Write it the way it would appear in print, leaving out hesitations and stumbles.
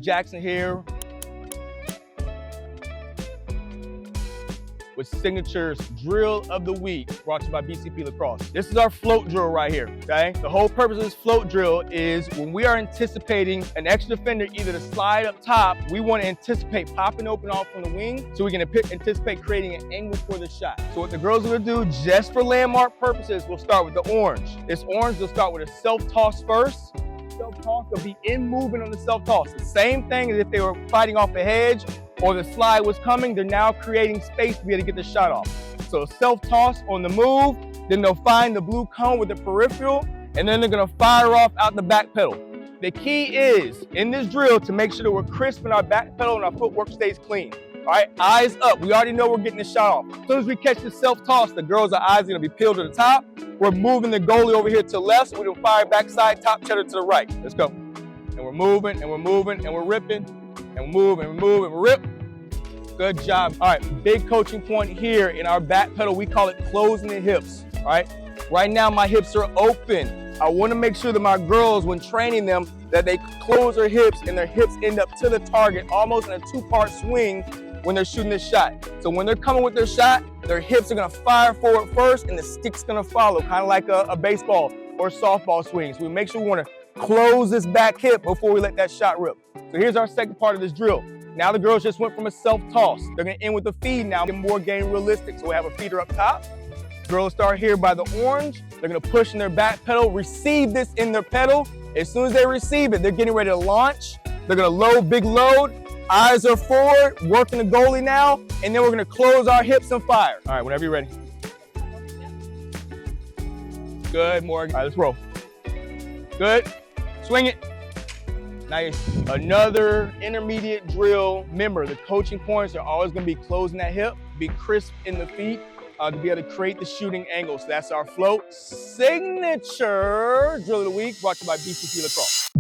Jackson here with Signature's Drill of the Week, brought to you by BCP Lacrosse. This is our float drill right here, okay? The whole purpose of this float drill is when we are anticipating an extra defender either to slide up top, we want to anticipate popping open off from the wing so we can anticipate creating an angle for the shot. So what the girls are gonna do, just for landmark purposes, we'll start with the orange. This orange, they'll start with a self-toss first. Self-toss, they'll be in movement on the self-toss. The same thing as if they were fighting off a hedge or the slide was coming, they're now creating space to be able to get the shot off. So self-toss on the move, then they'll find the blue cone with the peripheral, and then they're gonna fire off out the back pedal. The key is, in this drill, to make sure that we're crisp in our back pedal and our footwork stays clean. All right, eyes up. We already know we're getting the shot off. As soon as we catch the self-toss, the girls' eyes are gonna be peeled to the top. We're moving the goalie over here to the left, so we're gonna fire backside, top cheddar to the right. Let's go. And we're moving, and we're moving, and we're ripping, and we're moving, and we're moving, and we're rip. Good job. All right, big coaching point here in our back pedal, we call it closing the hips, all right? Right now, my hips are open. I wanna make sure that my girls, when training them, that they close their hips and their hips end up to the target, almost in a two-part swing when they're shooting this shot. So when they're coming with their shot, their hips are gonna fire forward first and the stick's gonna follow, kind of like a baseball or softball swing. So we make sure we wanna close this back hip before we let that shot rip. So here's our second part of this drill. Now the girls just went from a self-toss. They're gonna end with a feed now, get more game realistic. So we have a feeder up top. Girls start here by the orange. They're gonna push in their back pedal, receive this in their pedal. As soon as they receive it, they're getting ready to launch. They're gonna load, big load. Eyes are forward, working the goalie now, and then we're gonna close our hips and fire. All right, whenever you're ready. Good, Morgan. All right, let's roll. Good, swing it. Nice. Another intermediate drill. Remember, the coaching points are always gonna be closing that hip, be crisp in the feet to be able to create the shooting angle. So that's our float signature drill of the week, brought to you by BCP Lacrosse.